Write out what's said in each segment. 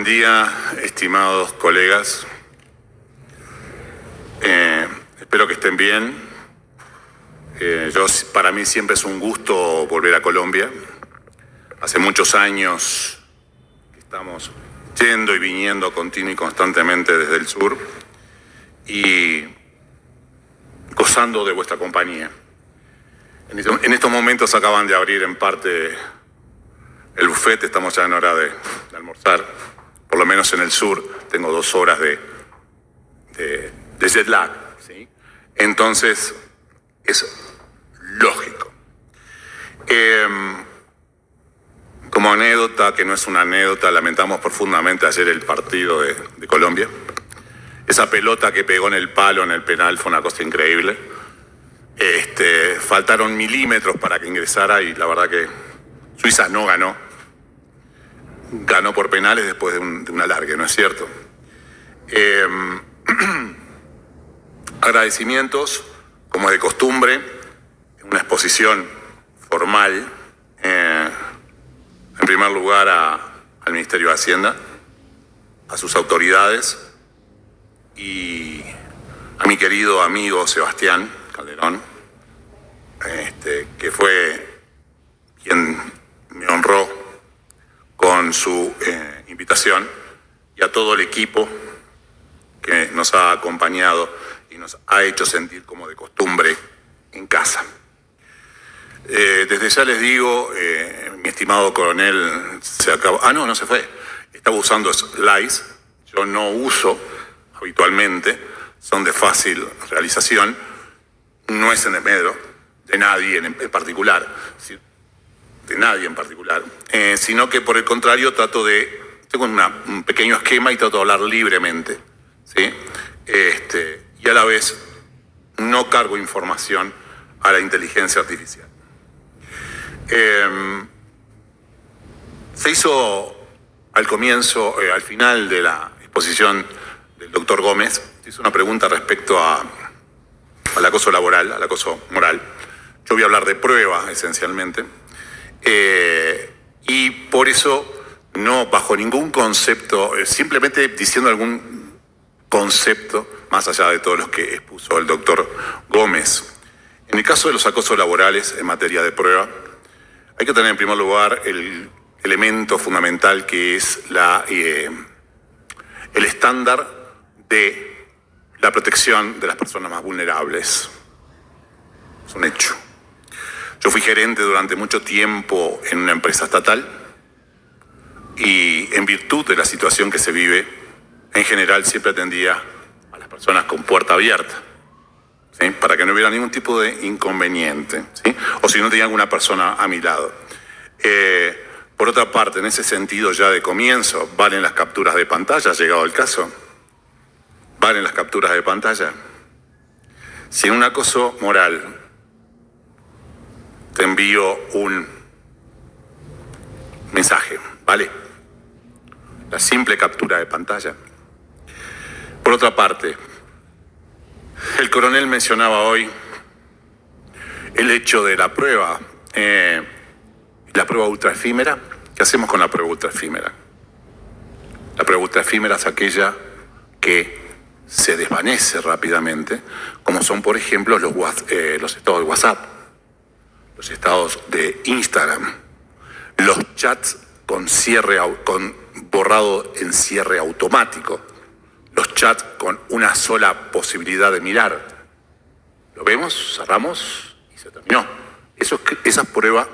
Buen día, estimados colegas. Espero que estén bien. Para mí siempre es un gusto volver a Colombia. Hace muchos años que estamos yendo y viniendo continuo y constantemente desde el sur y gozando de vuestra compañía. En estos momentos acaban de abrir en parte el buffet, estamos ya en hora de almorzar, por lo menos en el sur. Tengo 2 horas de jet lag, ¿sí? Entonces es lógico. Como anécdota, que no es una anécdota, lamentamos profundamente ayer el partido de Colombia. Esa pelota que pegó en el palo en el penal fue una cosa increíble. Faltaron milímetros para que ingresara y la verdad que Suiza no ganó. Ganó por penales después de un alargue, ¿no es cierto? Agradecimientos, como es de costumbre, una exposición formal, en primer lugar al Ministerio de Hacienda, a sus autoridades y a mi querido amigo Sebastián Calderón, que fue quien me honró con su invitación, y a todo el equipo que nos ha acompañado y nos ha hecho sentir como de costumbre en casa. Desde ya les digo, mi estimado coronel se acabó. No se fue. Estaba usando slides. Yo no uso habitualmente, son de fácil realización. No es en desmedro de nadie en particular, sino que por el contrario tengo un pequeño esquema y trato de hablar libremente, ¿sí? Y a la vez no cargo información a la inteligencia artificial. Se hizo al comienzo, al final de la exposición del doctor Gómez, se hizo una pregunta respecto al acoso laboral, al acoso moral. Yo voy a hablar de prueba, esencialmente, y por eso no bajo ningún concepto, simplemente diciendo algún concepto más allá de todos los que expuso el doctor Gómez. En el caso de los acosos laborales en materia de prueba, hay que tener en primer lugar el elemento fundamental que es el estándar de la protección de las personas más vulnerables. Es un hecho. Yo fui gerente durante mucho tiempo en una empresa estatal y en virtud de la situación que se vive, en general siempre atendía a las personas con puerta abierta, ¿sí? Para que no hubiera ningún tipo de inconveniente, ¿sí? O si no tenía alguna persona a mi lado. Por otra parte, en ese sentido ya de comienzo, ¿valen las capturas de pantalla? ¿Ha llegado el caso? ¿Valen las capturas de pantalla? Si en un acoso moral te envío un mensaje, ¿vale? La simple captura de pantalla. Por otra parte, el coronel mencionaba hoy el hecho de la prueba ultra efímera. ¿Qué hacemos con la prueba ultra efímera? La prueba ultra efímera es aquella que se desvanece rápidamente, como son, por ejemplo, los estados de WhatsApp, los estados de Instagram, los chats con borrado en cierre automático, los chats con una sola posibilidad de mirar. Lo vemos, cerramos y se terminó. Esa es prueba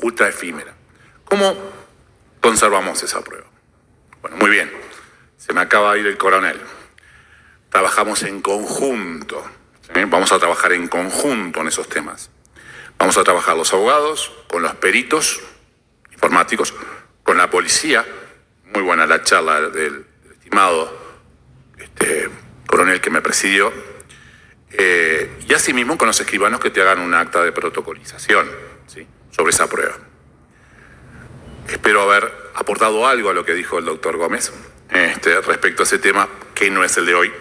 ultra efímera. ¿Cómo conservamos esa prueba? Bueno, muy bien. Se me acaba de ir el coronel. Trabajamos en conjunto. ¿Sí? Vamos a trabajar en conjunto en esos temas. Vamos a trabajar los abogados, con los peritos informáticos, con la policía. Muy buena la charla del estimado coronel que me presidió. Y asimismo con los escribanos que te hagan un acta de protocolización, ¿sí? Sobre esa prueba. Espero haber aportado algo a lo que dijo el doctor Gómez respecto a ese tema, que no es el de hoy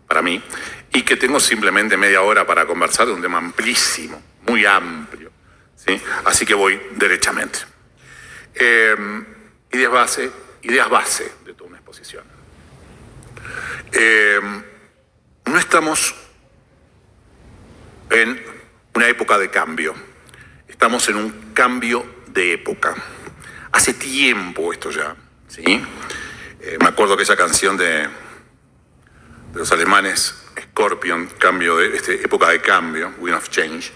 para mí, y que tengo simplemente media hora para conversar de un tema amplísimo, muy amplio, ¿sí? Así que voy derechamente. Y de base ideas base de toda una exposición. No estamos en una época de cambio, estamos en un cambio de época. Hace tiempo esto ya, ¿sí? Me acuerdo que esa canción de los alemanes, Scorpion, cambio de época de cambio, Wind of Change,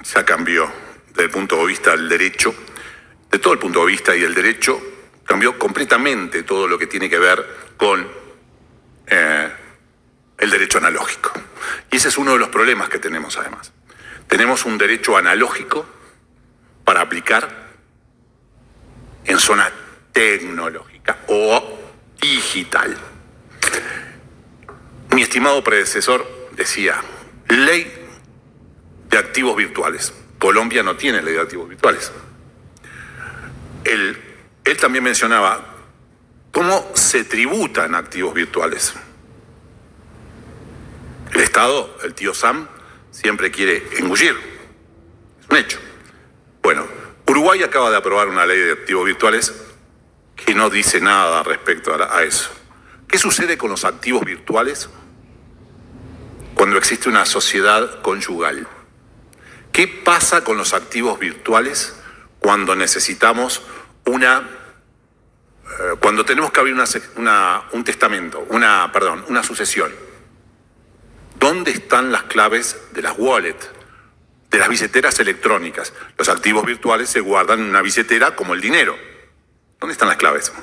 ya cambió desde el punto de vista del derecho, de todo el punto de vista, y el derecho cambió completamente todo lo que tiene que ver con el derecho analógico. Y ese es uno de los problemas que tenemos además. Tenemos un derecho analógico para aplicar en zona tecnológica o digital. Mi estimado predecesor decía, ley de activos virtuales. Colombia no tiene ley de activos virtuales. Él también mencionaba cómo se tributan activos virtuales. El Estado, el tío Sam, siempre quiere engullir. Es un hecho. Bueno, Uruguay acaba de aprobar una ley de activos virtuales que no dice nada respecto a eso. ¿Qué sucede con los activos virtuales cuando existe una sociedad conyugal? ¿Qué pasa con los activos virtuales cuando necesitamos cuando tenemos que abrir un testamento, una sucesión? ¿Dónde están las claves de las wallets, de las billeteras electrónicas? Los activos virtuales se guardan en una billetera como el dinero. ¿Dónde están las claves?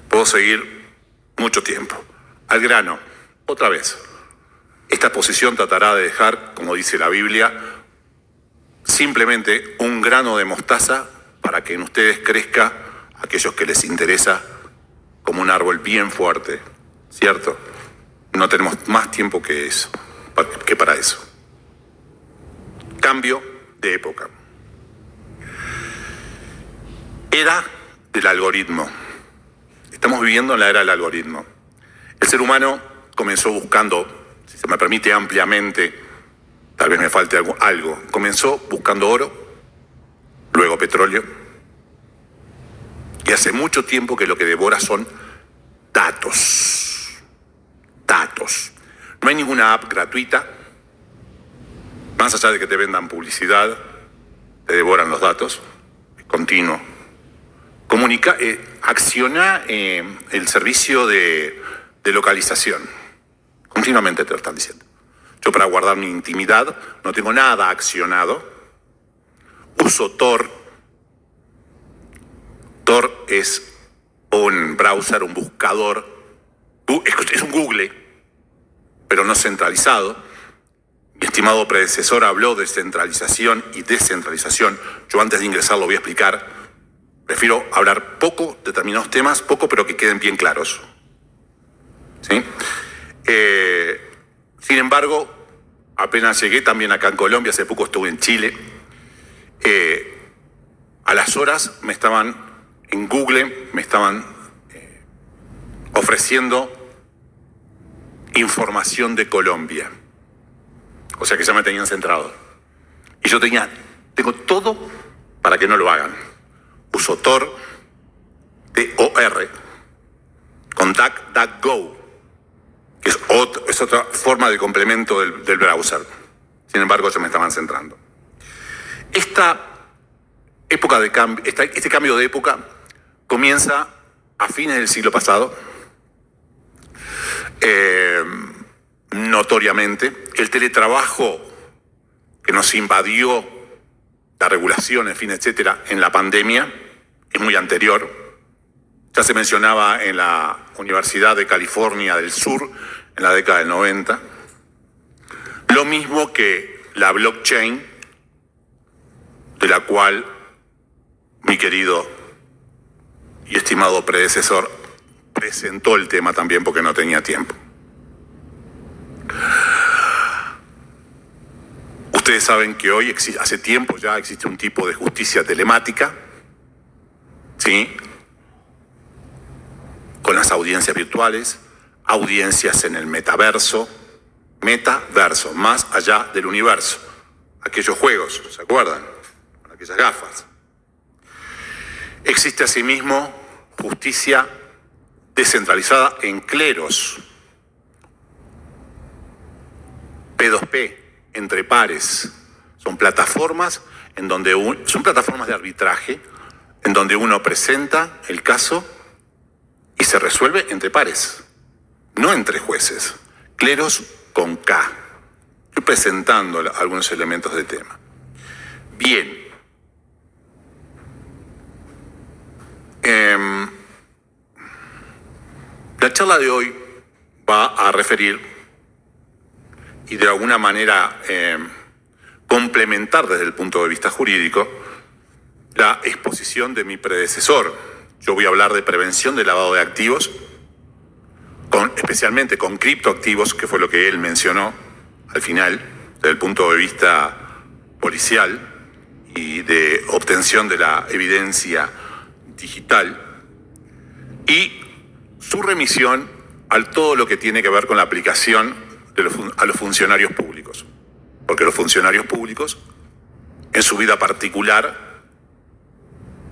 Puedo seguir mucho tiempo. Al grano, otra vez. Esta exposición tratará de dejar, como dice la Biblia, simplemente un grano de mostaza para que en ustedes crezca aquellos que les interesa como un árbol bien fuerte, ¿cierto? No tenemos más tiempo que para eso. Cambio de época. Era del algoritmo. Estamos viviendo en la era del algoritmo. El ser humano comenzó buscando, si se me permite ampliamente, tal vez me falte algo, comenzó buscando oro, luego petróleo, y hace mucho tiempo que lo que devora son datos. Datos. No hay ninguna app gratuita, más allá de que te vendan publicidad, te devoran los datos, es continuo. Acciona el servicio de localización. Continuamente te lo están diciendo. Yo, para guardar mi intimidad, no tengo nada accionado. Uso Tor. Tor es un browser, un buscador. Es un Google, pero no centralizado. Mi estimado predecesor habló de centralización y descentralización. Yo, antes de ingresar, lo voy a explicar. Prefiero hablar poco de determinados temas, pero que queden bien claros. ¿Sí? Sin embargo, apenas llegué también acá en Colombia, hace poco estuve en Chile, a las horas en Google me estaban ofreciendo información de Colombia. O sea que ya me tenían centrado. Y yo tengo todo para que no lo hagan. Uso Tor, T-O-R, con DuckDuckGo, que es otra forma de complemento del browser. Sin embargo, se me estaban centrando. Esta época de cambio, este cambio de época comienza a fines del siglo pasado. Notoriamente, el teletrabajo que nos invadió, la regulación, en fin, etcétera, en la pandemia, es muy anterior. Ya se mencionaba en la Universidad de California del Sur en la década del 90. Lo mismo que la blockchain, de la cual mi querido y estimado predecesor presentó el tema también porque no tenía tiempo. Ustedes saben que hoy, hace tiempo ya, existe un tipo de justicia telemática, ¿sí? Con las audiencias virtuales, audiencias en el metaverso, más allá del universo. Aquellos juegos, ¿se acuerdan? Con aquellas gafas. Existe asimismo justicia descentralizada en cleros, P2P, entre pares. Son plataformas en donde son plataformas de arbitraje en donde uno presenta el caso y se resuelve entre pares, no entre jueces. Cleros con K. Estoy presentando algunos elementos del tema. Bien. La charla de hoy va a referir y de alguna manera complementar desde el punto de vista jurídico la exposición de mi predecesor. Yo voy a hablar de prevención de lavado de activos, especialmente con criptoactivos, que fue lo que él mencionó al final, desde el punto de vista policial y de obtención de la evidencia digital, y su remisión a todo lo que tiene que ver con la aplicación a los funcionarios públicos. Porque los funcionarios públicos, en su vida particular,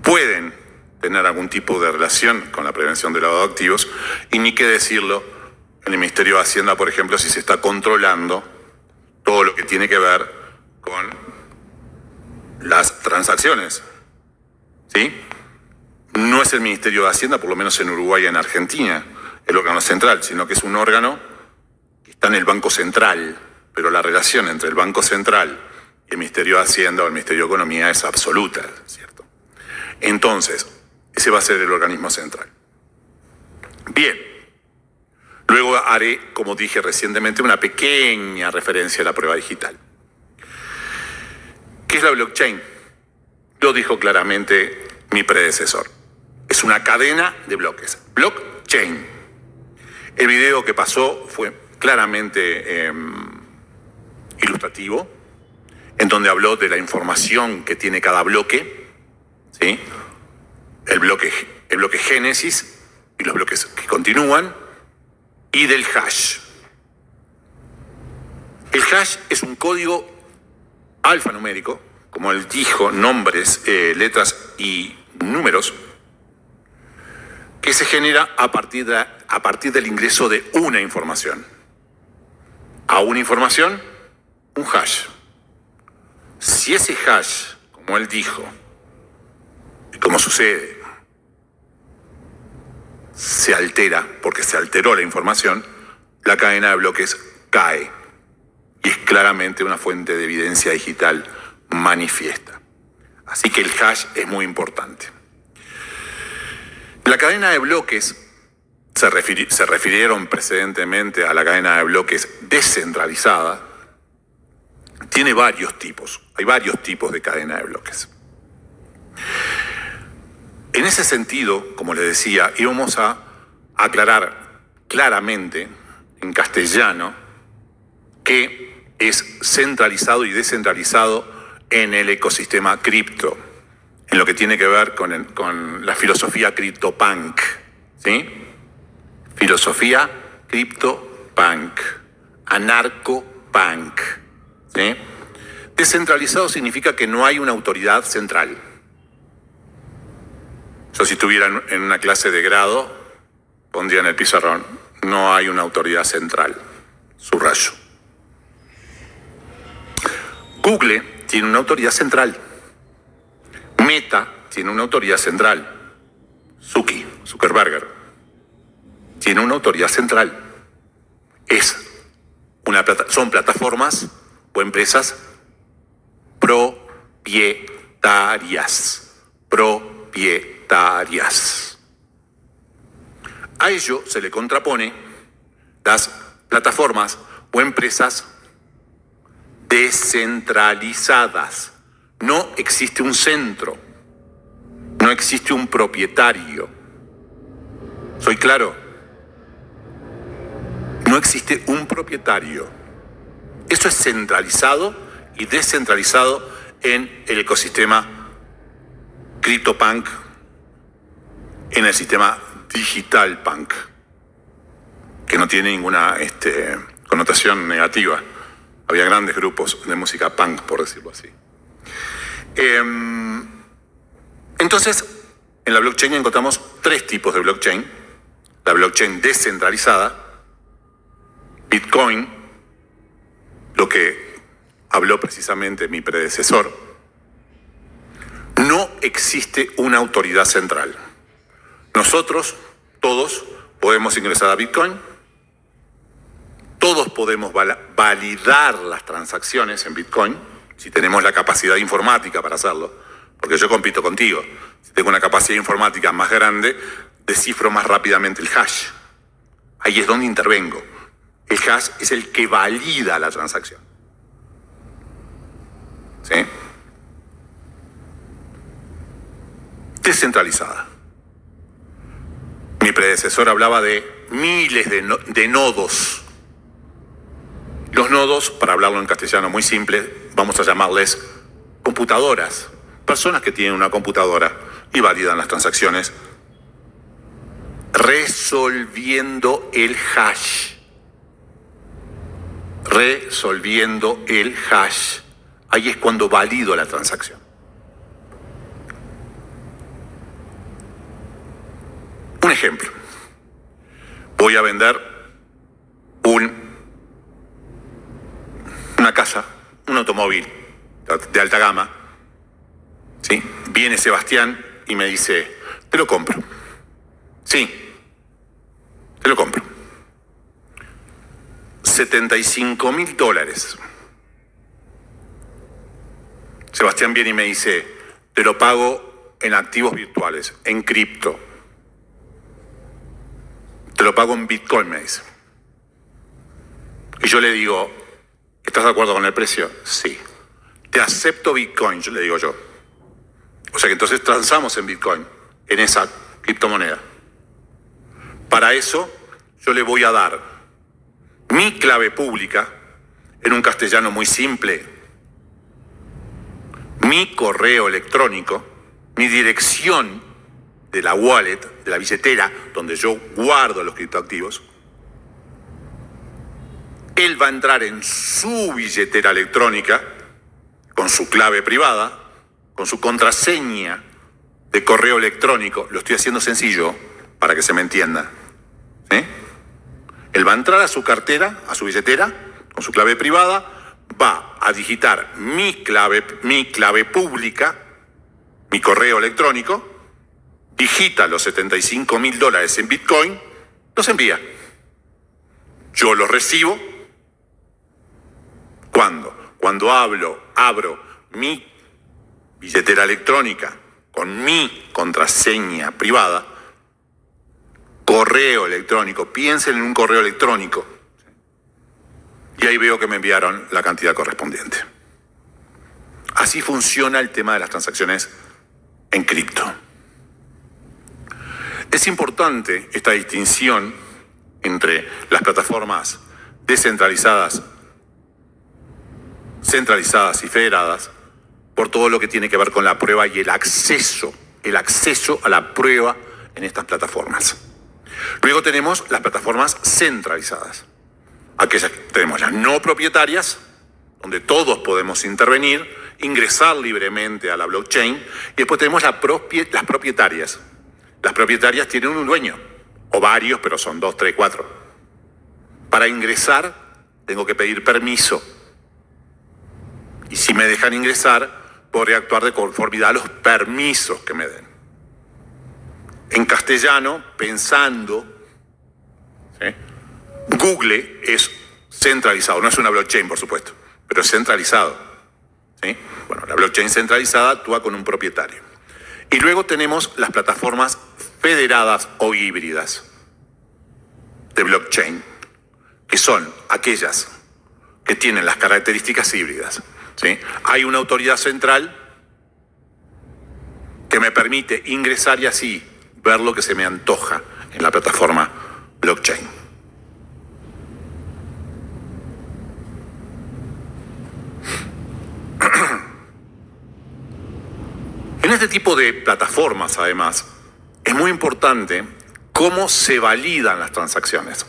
pueden tener algún tipo de relación con la prevención del lavado de activos, y ni qué decirlo en el Ministerio de Hacienda, por ejemplo, si se está controlando todo lo que tiene que ver con las transacciones. ¿Sí? No es el Ministerio de Hacienda, por lo menos en Uruguay y en Argentina, el órgano central, sino que es un órgano que está en el Banco Central, pero la relación entre el Banco Central y el Ministerio de Hacienda o el Ministerio de Economía es absoluta, ¿cierto? Entonces, ese va a ser el organismo central. Bien. Luego haré, como dije recientemente, una pequeña referencia a la prueba digital. ¿Qué es la blockchain? Lo dijo claramente mi predecesor. Es una cadena de bloques. Blockchain. El video que pasó fue claramente ilustrativo, en donde habló de la información que tiene cada bloque, ¿sí? El bloque génesis y los bloques que continúan, y del hash. El hash es un código alfanumérico, como él dijo, nombres, letras y números, que se genera a partir del ingreso de una información. A una información, un hash. Si ese hash, como él dijo, y como sucede, se altera, porque se alteró la información, la cadena de bloques cae. Y es claramente una fuente de evidencia digital manifiesta. Así que el hash es muy importante. La cadena de bloques, se refirieron precedentemente a la cadena de bloques descentralizada, tiene varios tipos. Hay varios tipos de cadena de bloques. En ese sentido, como les decía, íbamos a aclarar claramente en castellano qué es centralizado y descentralizado en el ecosistema cripto, en lo que tiene que ver con la filosofía CryptoPunk, ¿sí? Filosofía CryptoPunk, anarcopunk, ¿sí? Descentralizado significa que no hay una autoridad central. Yo, si estuviera en una clase de grado, pondría en el pizarrón: no hay una autoridad central. Subrayo. Google tiene una autoridad central. Meta tiene una autoridad central. Zuckerberg, tiene una autoridad central. Son plataformas o empresas propietarias. A ello se le contrapone las plataformas o empresas descentralizadas. No existe un centro, no existe un propietario. ¿Soy claro? No existe un propietario. Eso es centralizado y descentralizado en el ecosistema CryptoPunk, en el sistema Digital Punk, que no tiene ninguna connotación negativa. Había grandes grupos de música punk, por decirlo así. Entonces, En la blockchain encontramos tres tipos de blockchain. La blockchain descentralizada, Bitcoin, lo que habló precisamente mi predecesor. No existe una autoridad central. Nosotros, todos, podemos ingresar a Bitcoin, todos podemos validar las transacciones en Bitcoin, si tenemos la capacidad informática para hacerlo, porque yo compito contigo. Si tengo una capacidad informática más grande, descifro más rápidamente el hash. Ahí es donde intervengo. El hash es el que valida la transacción. ¿Sí? Descentralizada. Mi predecesor hablaba de miles de nodos. Los nodos, para hablarlo en castellano muy simple, vamos a llamarles computadoras. Personas que tienen una computadora y validan las transacciones resolviendo el hash. Resolviendo el hash. Ahí es cuando valido la transacción. Un ejemplo. Voy a vender una casa, un automóvil de alta gama. ¿Sí? Viene Sebastián y me dice, te lo compro. Sí, te lo compro. $75.000. Sebastián viene y me dice, te lo pago en activos virtuales, en cripto. Te lo pago en Bitcoin, me dice. Y yo le digo, ¿estás de acuerdo con el precio? Sí. Te acepto Bitcoin, le digo yo. O sea que entonces transamos en Bitcoin, en esa criptomoneda. Para eso, yo le voy a dar mi clave pública, en un castellano muy simple, mi correo electrónico, mi dirección de la wallet, de la billetera, donde yo guardo los criptoactivos. Él va a entrar en su billetera electrónica, con su clave privada, con su contraseña de correo electrónico. Lo estoy haciendo sencillo para que se me entienda. ¿Sí? Él va a entrar a su cartera, a su billetera, con su clave privada, va a digitar mi clave pública, mi correo electrónico, digita los $75.000 en Bitcoin, los envía. Yo los recibo. ¿Cuándo? Cuando abro mi billetera electrónica con mi contraseña privada, correo electrónico, piensen en un correo electrónico, y ahí veo que me enviaron la cantidad correspondiente. Así funciona el tema de las transacciones en cripto. Es importante esta distinción entre las plataformas descentralizadas, centralizadas y federadas, por todo lo que tiene que ver con la prueba y el acceso a la prueba en estas plataformas. Luego tenemos las plataformas centralizadas. Aquellas que tenemos las no propietarias, donde todos podemos intervenir, ingresar libremente a la blockchain, y después tenemos las propietarias. Las propietarias tienen un dueño, o varios, pero son 2, 3, 4. Para ingresar, tengo que pedir permiso. Y si me dejan ingresar, podré actuar de conformidad a los permisos que me den. En castellano, pensando, ¿sí? Google es centralizado, no es una blockchain, por supuesto, pero es centralizado. ¿Sí? Bueno, la blockchain centralizada actúa con un propietario. Y luego tenemos las plataformas federadas o híbridas de blockchain, que son aquellas que tienen las características híbridas. ¿Sí? Hay una autoridad central que me permite ingresar y así ver lo que se me antoja en la plataforma blockchain. En este tipo de plataformas, además, es muy importante cómo se validan las transacciones.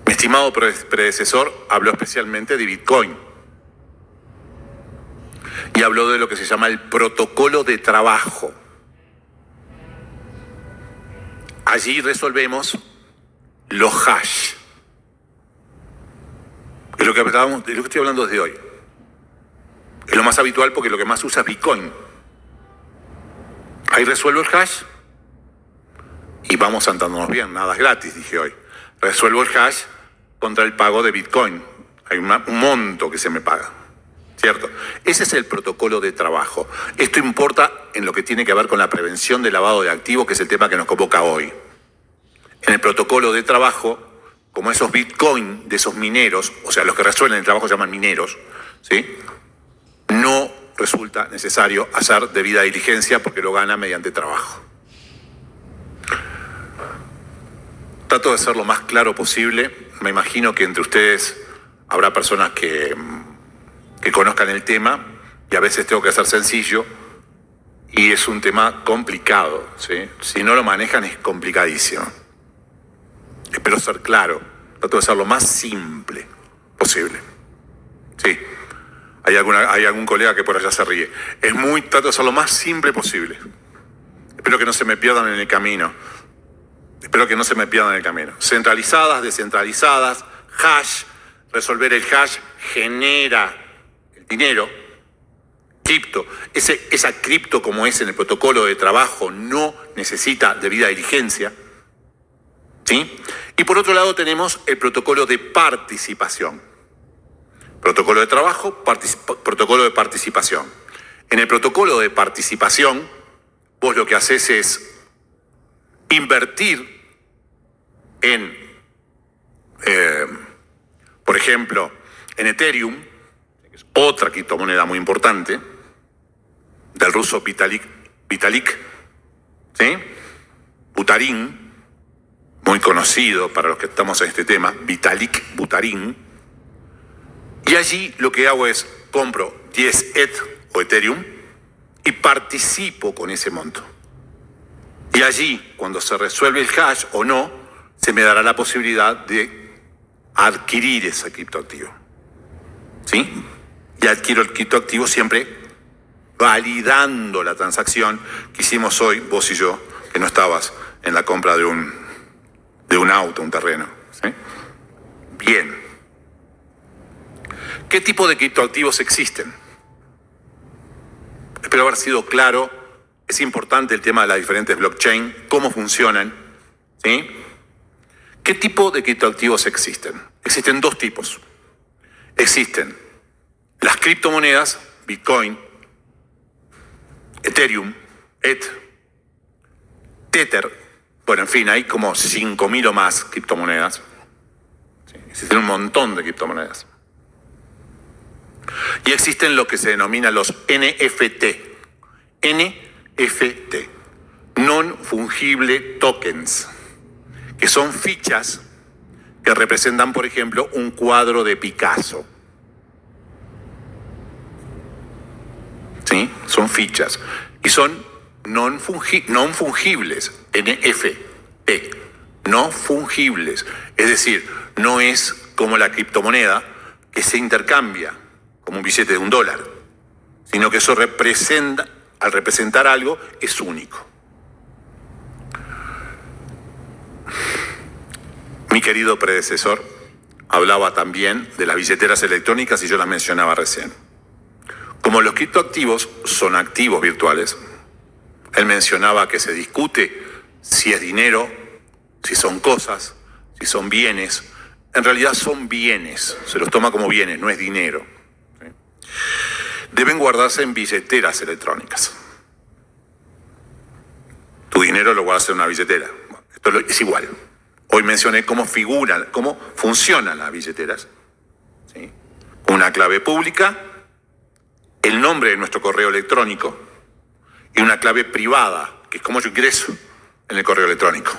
Mi estimado predecesor habló especialmente de Bitcoin y habló de lo que se llama el protocolo de trabajo allí resolvemos los hash. Es lo que hablábamos, de lo que estoy hablando desde hoy. Es lo más habitual porque lo que más usa es Bitcoin. Ahí resuelvo el hash y vamos sentándonos bien. Nada es gratis, dije hoy. Resuelvo el hash contra el pago de Bitcoin. Hay un monto que se me paga. ¿Cierto? Ese es el protocolo de trabajo. Esto importa en lo que tiene que ver con la prevención del lavado de activos, que es el tema que nos convoca hoy. En el protocolo de trabajo, como esos Bitcoin de esos mineros, o sea, los que resuelven el trabajo se llaman mineros, ¿sí? No resulta necesario hacer debida diligencia porque lo gana mediante trabajo. Trato de ser lo más claro posible. Me imagino que entre ustedes habrá personas que conozcan el tema y a veces tengo que ser sencillo y es un tema complicado, ¿sí? Si no lo manejan es complicadísimo. Espero ser claro, trato de ser lo más simple posible. Sí, hay algún colega que por allá se ríe. Trato de ser lo más simple posible. Espero que no se me pierdan en el camino. Centralizadas, descentralizadas, hash, resolver el hash genera el dinero. Cripto, esa cripto como es en el protocolo de trabajo no necesita debida diligencia. ¿Sí? Y por otro lado tenemos el protocolo de participación. Protocolo de trabajo, protocolo de participación. En el protocolo de participación, vos lo que haces es invertir en, por ejemplo, en Ethereum, que es otra criptomoneda muy importante, del ruso Vitalik, ¿sí? Buterin, muy conocido para los que estamos en este tema, Vitalik Buterin. Y allí lo que hago es compro 10 ETH o Ethereum y participo con ese monto. Y allí, cuando se resuelve el hash o no, se me dará la posibilidad de adquirir ese criptoactivo. ¿Sí? Y adquiero el criptoactivo siempre validando la transacción que hicimos hoy, vos y yo, que no estabas en la compra de un auto, un terreno. ¿Sí? Bien. ¿Qué tipo de criptoactivos existen? Espero haber sido claro. Es importante el tema de las diferentes blockchain, cómo funcionan. ¿Sí? ¿Qué tipo de criptoactivos existen? Existen dos tipos. Existen las criptomonedas, Bitcoin, Ethereum, ETH, Tether. Bueno, en fin, hay como 5.000 o más criptomonedas. ¿Sí? Existen un montón de criptomonedas. Y existen lo que se denomina los NFT. NFT, Non-Fungible Tokens, que son fichas que representan, por ejemplo, un cuadro de Picasso. ¿Sí? Son fichas. Y son non-fungibles, NFT, no fungibles. Es decir, no es como la criptomoneda que se intercambia como un billete de $1, sino que eso representa, al representar algo, es único. Mi querido predecesor hablaba también de las billeteras electrónicas y yo las mencionaba recién. Como los criptoactivos son activos virtuales, él mencionaba que se discute si es dinero, si son cosas, si son bienes. En realidad son bienes, se los toma como bienes, no es dinero. ¿Sí? Deben guardarse en billeteras electrónicas. Tu dinero lo guardas en una billetera. Esto es igual. Hoy mencioné cómo funcionan las billeteras. ¿Sí? Una clave pública, el nombre de nuestro correo electrónico y una clave privada, que es como yo ingreso en el correo electrónico.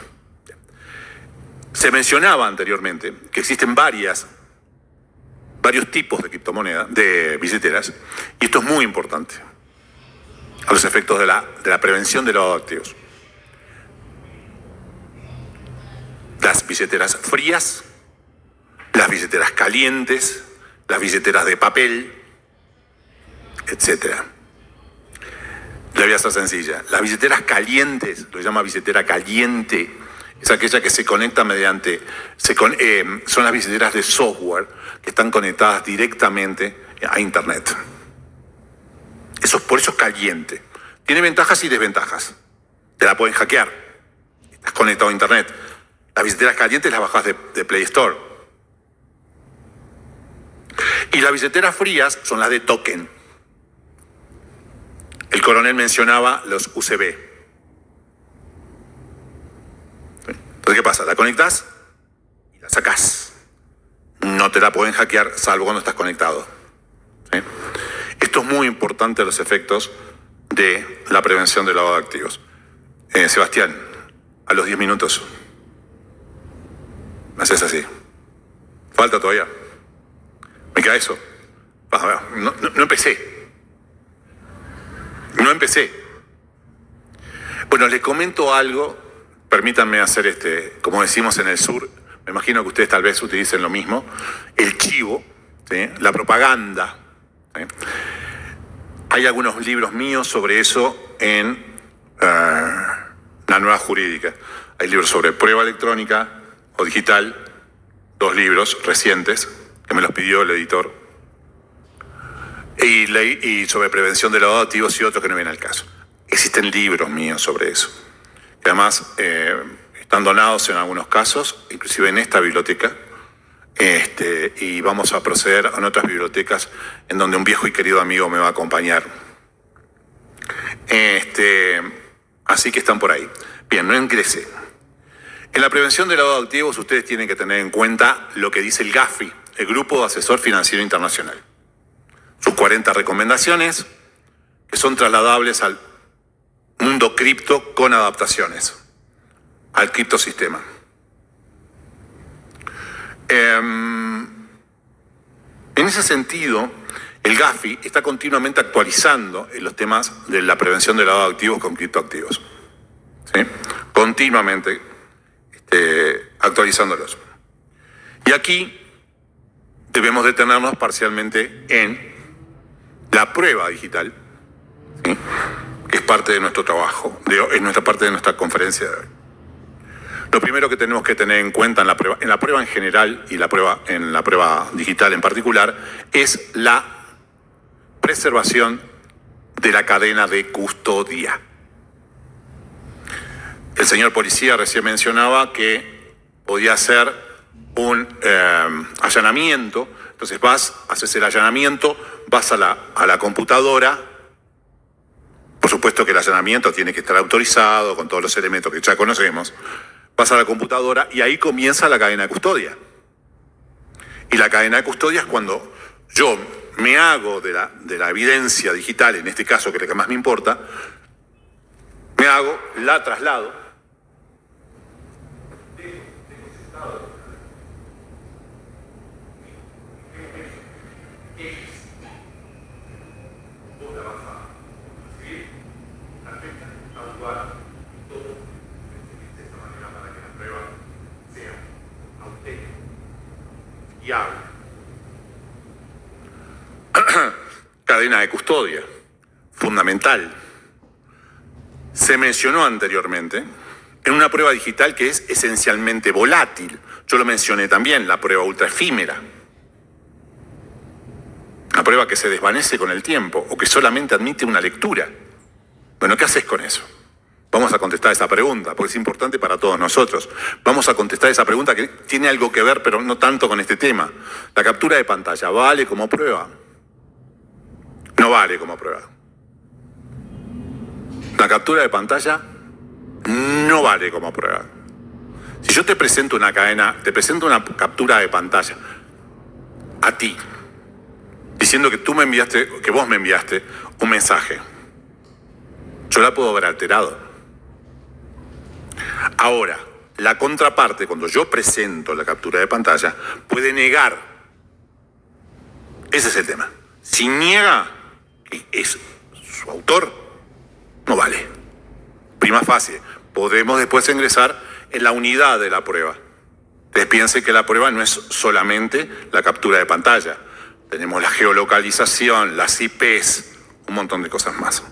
Se mencionaba anteriormente que existen varios tipos de criptomonedas, de billeteras, y esto es muy importante a los efectos de la prevención de los activos. Las billeteras frías, las billeteras calientes, las billeteras de papel, etc. La voy a hacer sencilla. Las billeteras calientes, lo llama billetera caliente, es aquella que se conecta mediante, son las billeteras de software que están conectadas directamente a Internet. Por eso es caliente. Tiene ventajas y desventajas. Te la pueden hackear. Estás conectado a Internet. Las billeteras calientes las bajas de Play Store. Y las billeteras frías son las de token. El coronel mencionaba los USB. Entonces, ¿qué pasa? La conectas y la sacás. No te la pueden hackear salvo cuando estás conectado. ¿Sí? Esto es muy importante, los efectos de la prevención del lavado de activos. Sebastián, a los 10 minutos, me haces así. Falta todavía. Me queda eso. No empecé. No empecé. Bueno, les comento algo. Permítanme hacer como decimos en el sur, me imagino que ustedes tal vez utilicen lo mismo, el chivo, ¿sí? La propaganda. ¿Sí? Hay algunos libros míos sobre eso en la Nueva Jurídica. Hay libros sobre prueba electrónica o digital, 2 libros recientes, que me los pidió el editor, y sobre prevención de lavado de activos y otros que no vienen al caso. Existen libros míos sobre eso, que además están donados en algunos casos, inclusive en esta biblioteca, y vamos a proceder en otras bibliotecas en donde un viejo y querido amigo me va a acompañar. Así que están por ahí. Bien, no ingresé. En la prevención del lavado de activos ustedes tienen que tener en cuenta lo que dice el GAFI, el Grupo Asesor Financiero Internacional. Sus 40 recomendaciones que son trasladables al mundo cripto con adaptaciones, al criptosistema. En ese sentido, el GAFI está continuamente actualizando en los temas de la prevención del lavado de activos con criptoactivos. ¿Sí? Continuamente actualizándolos. Y aquí debemos detenernos parcialmente en la prueba digital, ¿sí? Que es parte de nuestro trabajo, es nuestra parte de nuestra conferencia de hoy. Lo primero que tenemos que tener en cuenta en la prueba en general y en la prueba digital en particular es la preservación de la cadena de custodia. El señor policía recién mencionaba que podía hacer un allanamiento. Entonces haces el allanamiento, vas a la computadora. Por supuesto que el allanamiento tiene que estar autorizado con todos los elementos que ya conocemos. Vas a la computadora y ahí comienza la cadena de custodia. Y la cadena de custodia es cuando yo me hago de la evidencia digital, en este caso que es la que más me importa, la traslado. Cadena de custodia, fundamental. Se mencionó anteriormente en una prueba digital que es esencialmente volátil. Yo lo mencioné también, la prueba ultra efímera. Una prueba que se desvanece con el tiempo o que solamente admite una lectura. Bueno, ¿qué haces con eso? Vamos a contestar esa pregunta, porque es importante para todos nosotros. Vamos a contestar esa pregunta que tiene algo que ver, pero no tanto con este tema. ¿La captura de pantalla vale como prueba? No vale como prueba. La captura de pantalla no vale como prueba. Si yo te presento una captura de pantalla a ti, diciendo que vos me enviaste un mensaje, yo la puedo ver alterado. Ahora, la contraparte, cuando yo presento la captura de pantalla, puede negar. Ese es el tema. Si niega que es su autor, no vale. Prima facie. Podemos después ingresar en la unidad de la prueba. Ustedes piensen que la prueba no es solamente la captura de pantalla. Tenemos la geolocalización, las IPs, un montón de cosas más.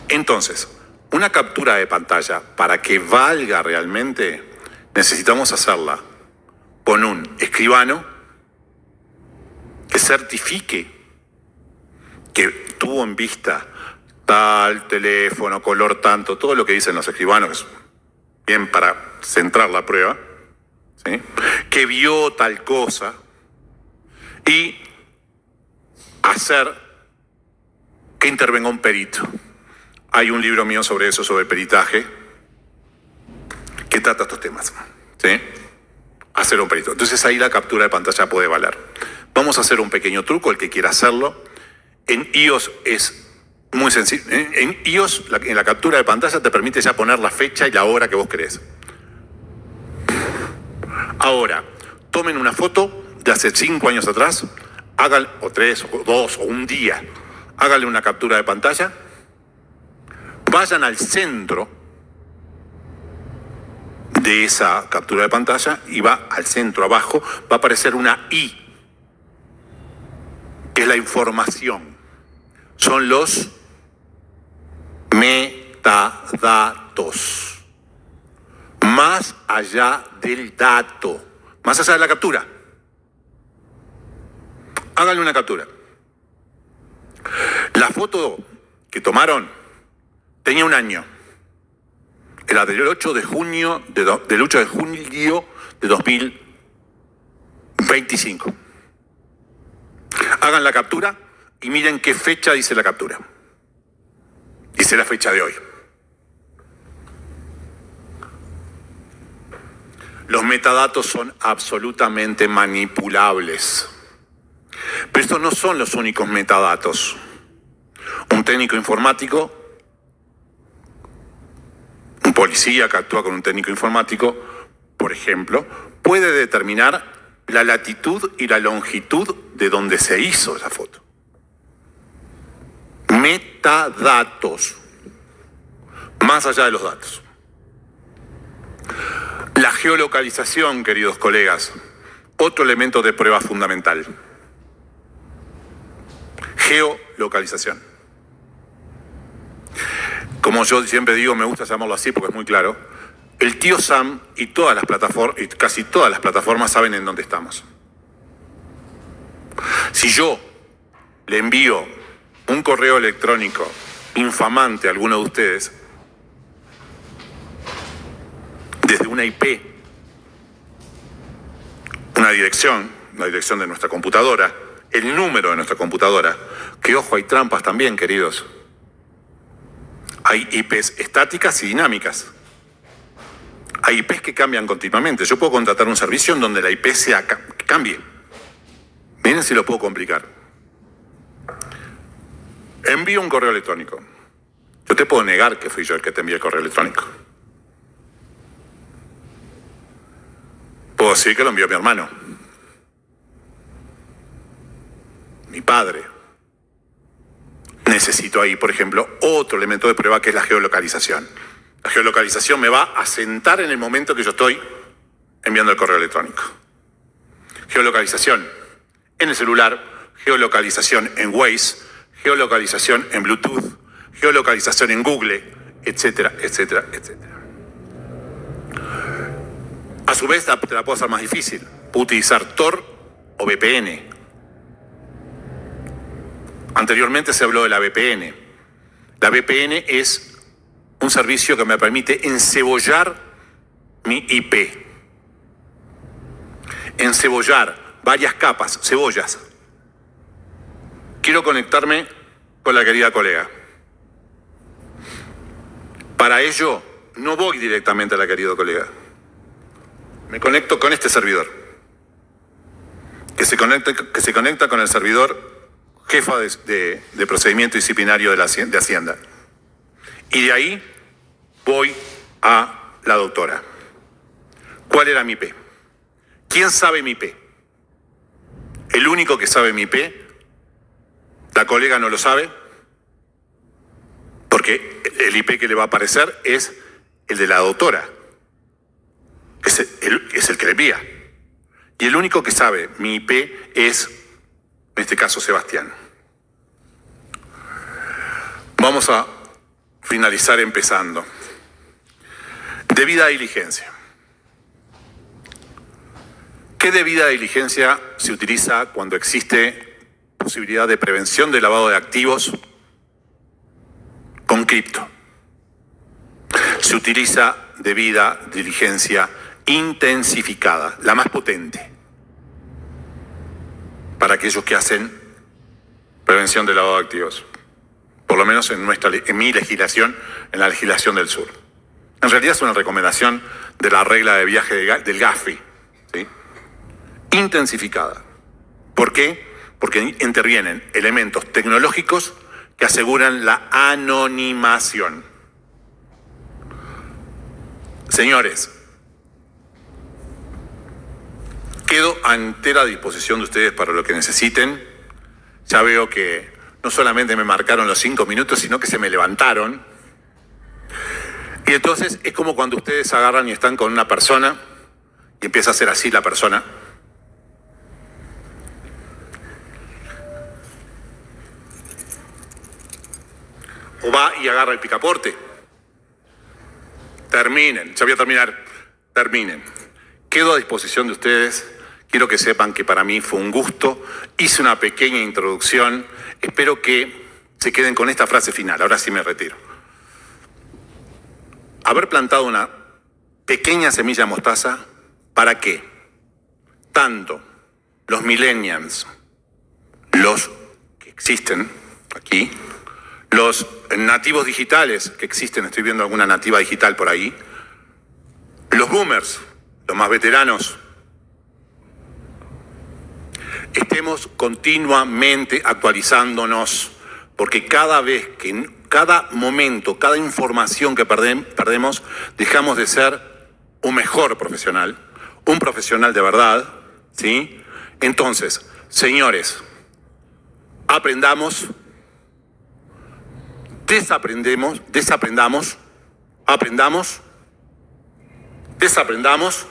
Entonces, una captura de pantalla, para que valga realmente, necesitamos hacerla con un escribano que certifique que tuvo en vista tal teléfono, color tanto, todo lo que dicen los escribanos, bien para centrar la prueba, ¿sí? Que vio tal cosa, y hacer que intervenga un perito. Hay un libro mío sobre eso, sobre peritaje, que trata estos temas, ¿sí? Hacer un perito. Entonces ahí la captura de pantalla puede valer. Vamos a hacer un pequeño truco, el que quiera hacerlo. En iOS es muy sencillo. En iOS, en la captura de pantalla te permite ya poner la fecha y la hora que vos querés. Ahora, tomen una foto de hace 5 años atrás, hagan, o 3, o 2, o un día, háganle una captura de pantalla, vayan al centro de esa captura de pantalla y va al centro abajo, va a aparecer una I, que es la información. Son los metadatos. Más allá del dato, más allá de la captura. Háganle una captura. La foto que tomaron tenía un año. Era del 8 de junio del 8 de julio de 2025. Hagan la captura y miren qué fecha dice la captura. Dice la fecha de hoy. Los metadatos son absolutamente manipulables. Pero estos no son los únicos metadatos. Un técnico informático, un policía que actúa con un técnico informático, por ejemplo, puede determinar la latitud y la longitud de donde se hizo esa foto. Metadatos. Más allá de los datos. La geolocalización, queridos colegas, otro elemento de prueba fundamental. Geolocalización. Como yo siempre digo, me gusta llamarlo así porque es muy claro. El tío Sam y todas las plataformas, y casi todas las plataformas saben en dónde estamos. Si yo le envío un correo electrónico infamante a alguno de ustedes desde una IP, una dirección de nuestra computadora, el número de nuestra computadora, que ojo, hay trampas también, queridos. Hay IPs estáticas y dinámicas. Hay IPs que cambian continuamente. Yo puedo contratar un servicio en donde la IP cambie. Miren si lo puedo complicar. Envío un correo electrónico. Yo te puedo negar que fui yo el que te envié el correo electrónico. Puedo decir que lo envió mi hermano, mi padre. Necesito ahí, por ejemplo, otro elemento de prueba que es la geolocalización. La geolocalización me va a asentar en el momento que yo estoy enviando el correo electrónico. Geolocalización en el celular, geolocalización en Waze, geolocalización en Bluetooth, geolocalización en Google, etcétera, etcétera, etcétera. A su vez, te la puedo hacer más difícil. Puedo utilizar Tor o VPN. Anteriormente se habló de la VPN. La VPN es un servicio que me permite encebollar mi IP. Encebollar varias capas, cebollas. Quiero conectarme con la querida colega. Para ello, no voy directamente a la querida colega. Me conecto con este servidor, que se conecta con el servidor jefa de procedimiento disciplinario de Hacienda. Y de ahí voy a la doctora. ¿Cuál era mi IP? ¿Quién sabe mi IP? El único que sabe mi IP, la colega no lo sabe, porque el IP que le va a aparecer es el de la doctora. Es el que le envía. Y el único que sabe mi IP es, en este caso, Sebastián. Vamos a finalizar empezando. Debida diligencia. ¿Qué debida diligencia se utiliza cuando existe posibilidad de prevención de lavado de activos con cripto? Se utiliza debida diligencia intensificada, la más potente, para aquellos que hacen prevención de lavado de activos. Por lo menos en mi legislación, en la legislación del sur. En realidad es una recomendación de la regla de viaje del GAFI, ¿sí? Intensificada. ¿Por qué? Porque intervienen elementos tecnológicos que aseguran la anonimación. Señores, quedo a entera disposición de ustedes para lo que necesiten. Ya veo que no solamente me marcaron los 5 minutos, sino que se me levantaron. Y entonces es como cuando ustedes agarran y están con una persona y empieza a hacer así la persona. O va y agarra el picaporte. Terminen, ya voy a terminar. Terminen. Quedo a disposición de ustedes. Quiero que sepan que para mí fue un gusto. Hice una pequeña introducción. Espero que se queden con esta frase final. Ahora sí me retiro. Haber plantado una pequeña semilla de mostaza para que tanto los millennials, los que existen aquí, los nativos digitales que existen, estoy viendo alguna nativa digital por ahí, los boomers, los más veteranos, estemos continuamente actualizándonos, porque cada vez que, cada momento, cada información que perdemos, dejamos de ser un mejor profesional, un profesional de verdad, ¿sí? Entonces, señores, aprendamos, desaprendamos, aprendamos, desaprendamos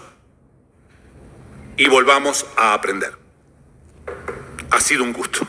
y volvamos a aprender. Ha sido un gusto.